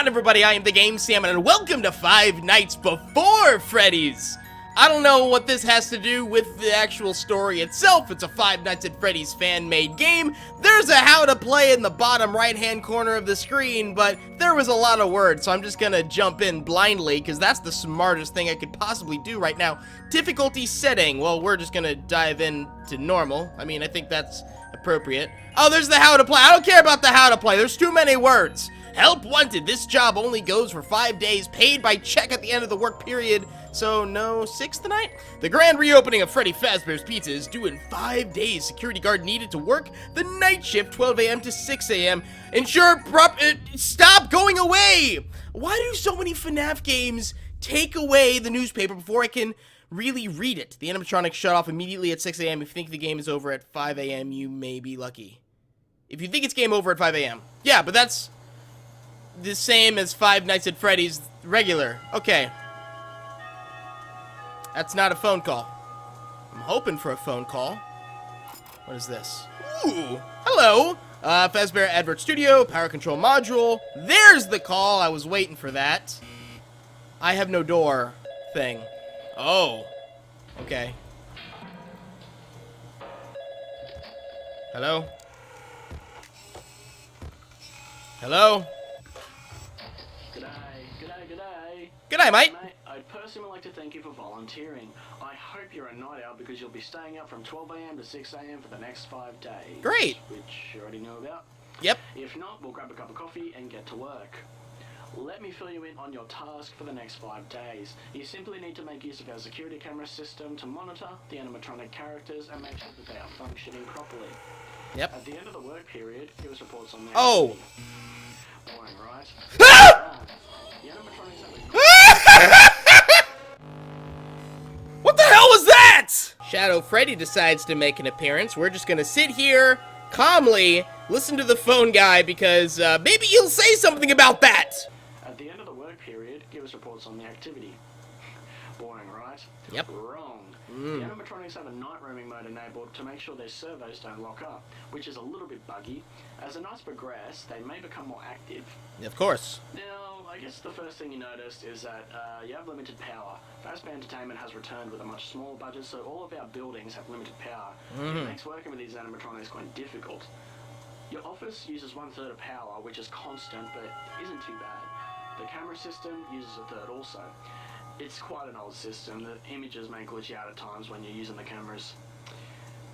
everybody, I am TheGameSalmon, and welcome to Five Nights Before Freddy's! I don't know what this has to do with the actual story itself. It's a Five Nights at Freddy's fan-made game. There's a how to play in the bottom right-hand corner of the screen, but there was a lot of words, so I'm just gonna jump in blindly, because that's the smartest thing I could possibly do right now. Difficulty setting, well, we're just gonna dive into normal. I mean, I think that's appropriate. Oh, there's the how to play. I don't care about the how to play. There's too many words. Help wanted. This job only goes for 5 days, paid by check at the end of the work period. So no 6th tonight? The grand reopening of Freddy Fazbear's Pizza is due in 5 days. Security guard needed to work the night shift, 12 a.m. to 6 a.m. Ensure stop going away! Why do so many FNAF games take away the newspaper before I can really read it? The animatronic shut off immediately at 6 a.m. If you think the game is over at 5 a.m., you may be lucky. If you think it's game over at 5 a.m. Yeah, but that's the same as Five Nights at Freddy's regular. Okay. That's not a phone call. I'm hoping for a phone call. What is this? Ooh, hello. Fazbear Advert Studio, power control module. There's the call. I was waiting for that. I have no door thing. Oh. Okay. Hello? Hello? G'day, mate. I'd personally like to thank you for volunteering. I hope you're a night owl because you'll be staying up from 12 a.m. to 6 a.m. for the next 5 days. Great. Which you already know about. Yep. If not, we'll grab a cup of coffee and get to work. Let me fill you in on your task for the next 5 days. You simply need to make use of our security camera system to monitor the animatronic characters and make sure that they are functioning properly. Yep. At the end of the work period, give us reports on their activity. Boring, right? Ah! The animatronics have a What the hell was that? Shadow Freddy decides to make an appearance. We're just gonna sit here calmly, listen to the phone guy because maybe he'll say something about that. At the end of the work period, give us reports on the activity. Boring, right? Yep. Wrong. The animatronics have a night roaming mode enabled to make sure their servos don't lock up, which is a little bit buggy. As the nights progress, they may become more active. Of course. Now, I guess the first thing you noticed is that you have limited power. Fazbear Entertainment has returned with a much smaller budget, so all of our buildings have limited power. It makes working with these animatronics quite difficult. Your office uses 1/3 of power, which is constant, but isn't too bad. The camera system uses 1/3 also. It's quite an old system. The images may glitch out at times when you're using the cameras.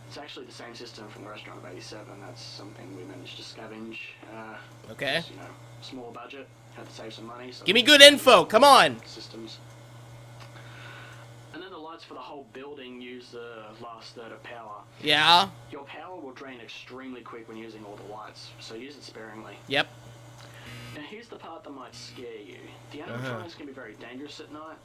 It's actually the same system from the restaurant of '87. That's something we managed to scavenge. Okay. Just, you know, small budget, had to save some money. So Give me good info, come on. Systems. And then the lights for the whole building use the last third of power. Yeah. Your power will drain extremely quick when using all the lights, so use it sparingly. Yep. Now here's the part that might scare you. The animatronics can be very dangerous at night.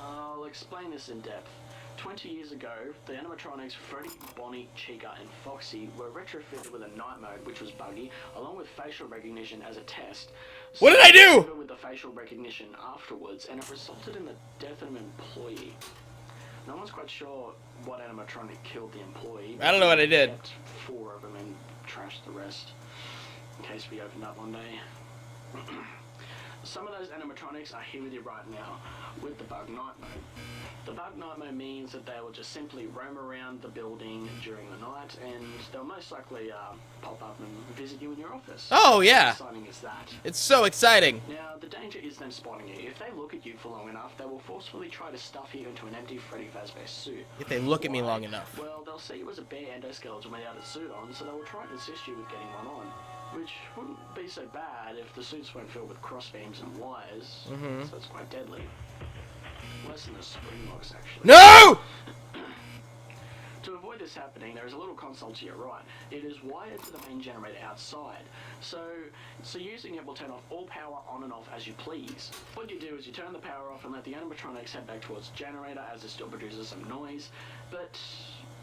I'll explain this in depth. 20 years ago, the animatronics Freddy, Bonnie, Chica, and Foxy were retrofitted with a night mode, which was buggy, along with facial recognition as a test. So what did I do? with the facial recognition afterwards, and it resulted in the death of an employee. No one's quite sure what animatronic killed the employee. I don't know what I did. Kept 4 of them and trashed the rest, in case we opened up one day. Some of those animatronics are here with you right now, with the bug night mode. The bug night mode means that they will just simply roam around the building during the night, and they'll most likely pop up and visit you in your office. Oh, yeah. How exciting is that? It's so exciting. Now, the danger is them spotting you. If they look at you for long enough, they will forcefully try to stuff you into an empty Freddy Fazbear suit. If they look at me long enough. Well, they'll see you as a bare endoskeleton without a suit on, so they will try and assist you with getting one on. Which wouldn't be so bad if the suits weren't filled with crossbeams and wires, so it's quite deadly. Worse than the spring locks, actually. No! To avoid this happening, there is a little console to your right. It is wired to the main generator outside, so using it will turn off all power on and off as you please. What you do is you turn the power off and let the animatronics head back towards the generator as it still produces some noise, but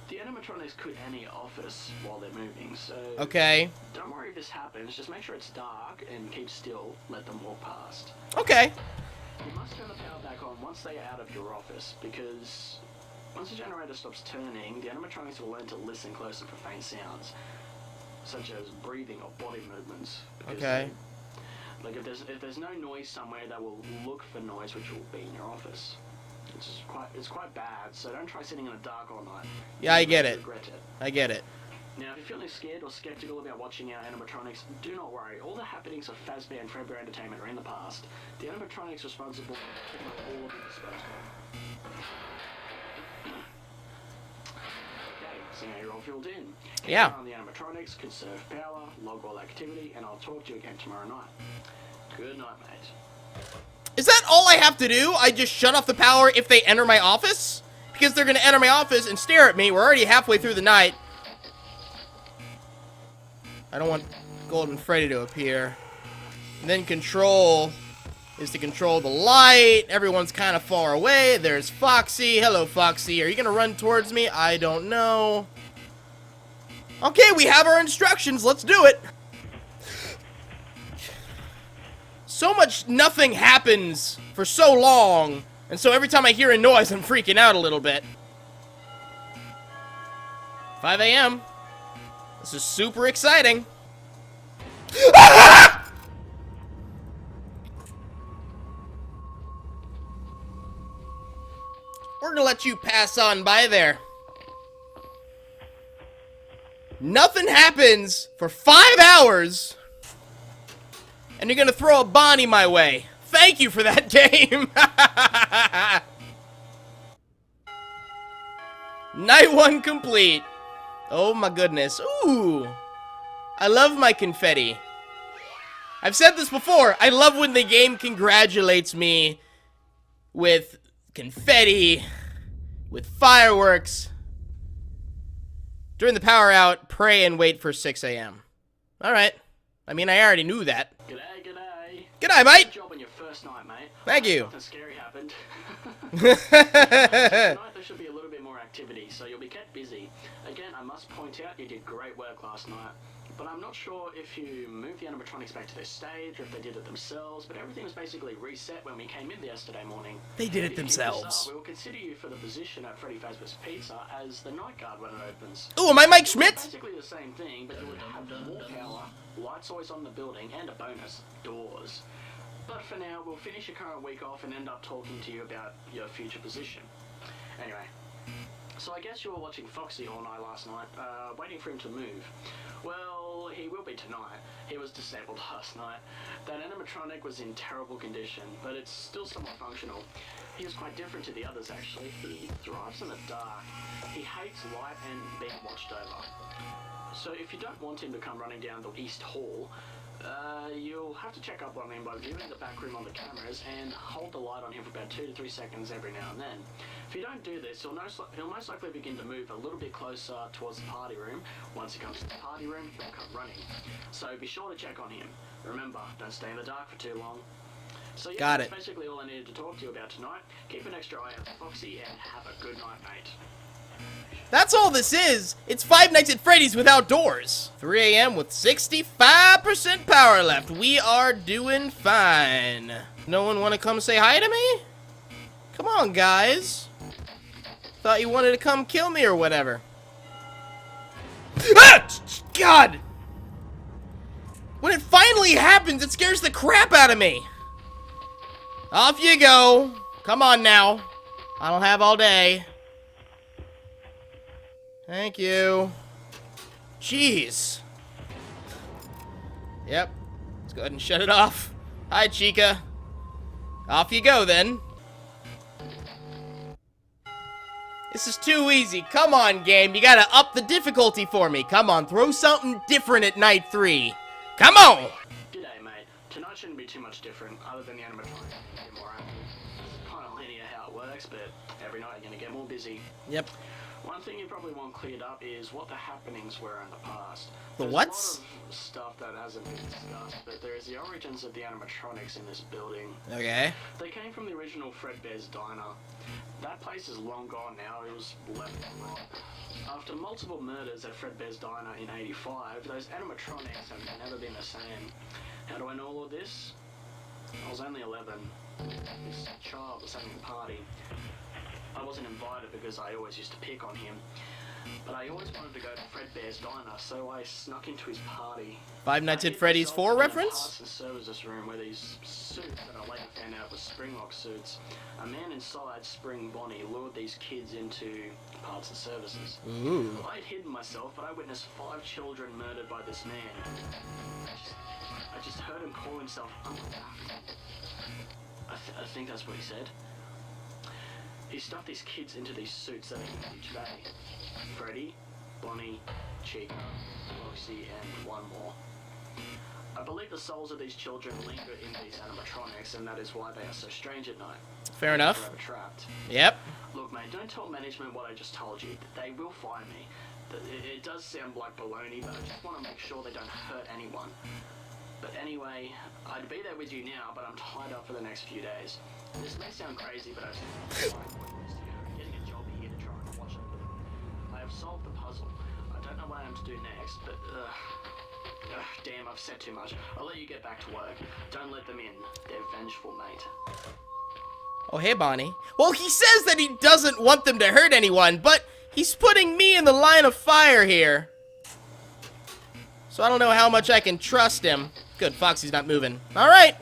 the animatronics could enter your office while they're moving, so okay. Don't worry if this happens, just make sure it's dark and keep still, let them walk past. Okay. You must turn the power back on once they are out of your office, because once the generator stops turning, the animatronics will learn to listen closer for faint sounds, such as breathing or body movements. Okay. Like if there's no noise somewhere, they will look for noise, which will be in your office. It's quite bad. So don't try sitting in the dark all night. Yeah, I get it. Regret it. I get it. Now, if you're feeling scared or skeptical about watching our animatronics, do not worry. All the happenings of Fazbear and Fredbear Entertainment are in the past. The animatronics responsible for pretty much all of you disposed of. Okay, so now you're all filled in. Keep Yeah. an eye on the animatronics, conserve power, log all activity, and I'll talk to you again tomorrow night. Good night, mate. Is that all I have to do? I just shut off the power if they enter my office? Because they're gonna enter my office and stare at me. We're already halfway through the night. I don't want Golden Freddy to appear. And then control is to control the light. Everyone's kind of far away. There's Foxy. Hello, Foxy. Are you gonna run towards me? I don't know. Okay, we have our instructions. Let's do it. So much nothing happens for so long. And so every time I hear a noise, I'm freaking out a little bit. 5 a.m. This is super exciting. We're gonna let you pass on by there. Nothing happens for 5 hours, and you're gonna throw a Bonnie my way. Thank you for that game. Night 1 complete. Oh my goodness. Ooh. I love my confetti. I've said this before. I love when the game congratulates me with confetti, with fireworks. During the power out, pray and wait for 6 a.m. Alright. I mean, I already knew that. G'day, g'day. G'day, mate. Good job on your first night, mate. Thank you. Nothing scary happened. Tonight there should be a little bit more activity, so you'll be kept busy. Again, I must point out you did great work last night. But I'm not sure if you moved the animatronics back to their stage or if they did it themselves, but everything was basically reset when we came in yesterday morning. They did it If you keep this themselves. up, we will consider you for the position at Freddy Fazbear's Pizza as the night guard when it opens. Ooh, am I Mike It's Schmidt? basically the same thing, but you would have more power, lights always on the building, and a bonus, doors. But for now, we'll finish your current week off and end up talking to you about your future position. Anyway, so I guess you were watching Foxy all night last night, waiting for him to move. Well, he will be tonight. He was disabled last night. That animatronic was in terrible condition, but it's still somewhat functional. He is quite different to the others, actually. He thrives in the dark. He hates light and being watched over. So if you don't want him to come running down the East Hall, you'll have to check up on him by viewing the back room on the cameras and hold the light on him for about 2 to 3 seconds every now and then. If you don't do this, he'll most likely begin to move a little bit closer towards the party room. Once he comes to the party room, he'll come running. So be sure to check on him. Remember, don't stay in the dark for too long. So yeah, Got that's it. basically all I needed to talk to you about tonight. Keep an extra eye out for Foxy and have a good night, mate. That's all this is. It's Five Nights at Freddy's without doors. 3 a.m. with 65% power left. We are doing fine. No one want to come say hi to me? Come on, guys. Thought you wanted to come kill me or whatever. Ah! God! When it finally happens, it scares the crap out of me. Off you go. Come on now. I don't have all day. Thank you. Jeez. Yep. Let's go ahead and shut it off. Hi, Chica. Off you go, then. This is too easy. Come on, game. You gotta up the difficulty for me. Come on, throw something different at night 3. Come on! G'day, mate. Tonight shouldn't be too much different, other than the animatronic. Get more active. It's kind of linear how it works, but every night you're gonna get more busy. Yep. One thing you probably want cleared up is what the happenings were in the past. The There's whats? a lot of stuff that hasn't been discussed, but there is the origins of the animatronics in this building. Okay. They came from the original Fredbear's Diner. That place is long gone now. It was left to rot. After multiple murders at Fredbear's Diner in '85, those animatronics have never been the same. How do I know all of this? I was only 11. This child was having a party. I wasn't invited because I always used to pick on him. But I always wanted to go to Fredbear's Diner, so I snuck into his party. Five Nights at Freddy's 4 reference? Parts and services room where these suits that I later found out were Springlock suits. A man inside Spring Bonnie lured these kids into parts and services. Ooh. I had hidden myself, but I witnessed 5 children murdered by this man. I just heard him call himself Uncle Daffy. I think that's what he said. He stuffed these kids into these suits that he each day. Freddy, Bonnie, Chica, Roxy, and one more. I believe the souls of these children linger in these animatronics, and that is why they are so strange at night. Fair enough. Forever trapped. Yep. Look, mate, don't tell management what I just told you. They will fire me. It does sound like baloney, but I just want to make sure they don't hurt anyone. But anyway, I'd be there with you now, but I'm tied up for the next few days. This may sound crazy, but I was getting a job here to try and watch it. I have solved the puzzle. I don't know what I am to do next, but damn, I've said too much. I'll let you get back to work. Don't let them in. They're vengeful, mate. Oh, hey, Bonnie. Well, he says that he doesn't want them to hurt anyone, but he's putting me in the line of fire here. So I don't know how much I can trust him. Good, Foxy's not moving. All right.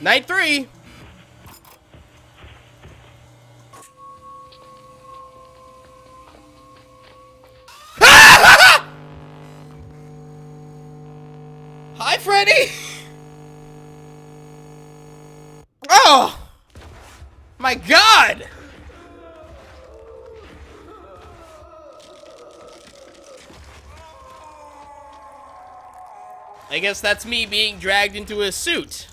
Night 3. Hi, Freddy! Oh! My God! I guess that's me being dragged into a suit.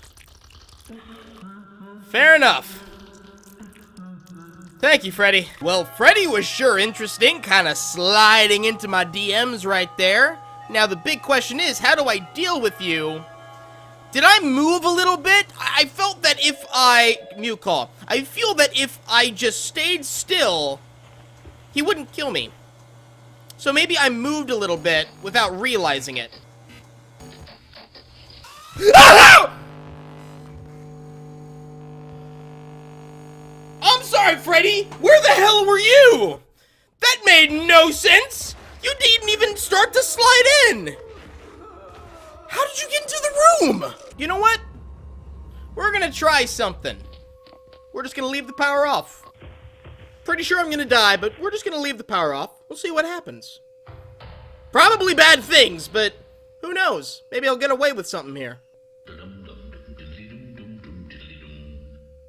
Fair enough. Thank you, Freddy. Well, Freddy was sure interesting, kind of sliding into my DMs right there. Now, the big question is, how do I deal with you? Did I move a little bit? I felt that if I... Mute call. I feel that if I just stayed still, he wouldn't kill me. So maybe I moved a little bit without realizing it. I'm sorry, Freddy! Where the hell were you? That made no sense! You didn't even start to slide in! How did you get into the room? You know what? We're gonna try something. We're just gonna leave the power off. Pretty sure I'm gonna die, but we're just gonna leave the power off. We'll see what happens. Probably bad things, but who knows? Maybe I'll get away with something here.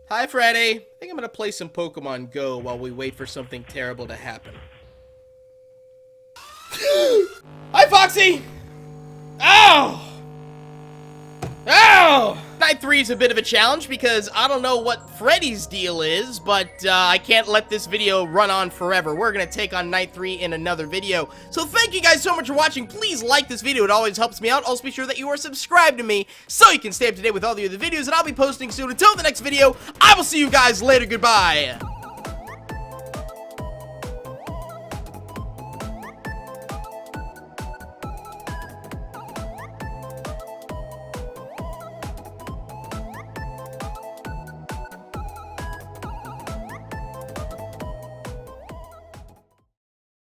Hi, Freddy. I think I'm gonna play some Pokemon Go while we wait for something terrible to happen. Hi, Foxy! Ow! Ow! Night 3 is a bit of a challenge because I don't know what Freddy's deal is, but I can't let this video run on forever. We're gonna take on Night 3 in another video. So thank you guys so much for watching. Please like this video. It always helps me out. Also be sure that you are subscribed to me so you can stay up to date with all the other videos that I'll be posting soon. Until the next video, I will see you guys later. Goodbye.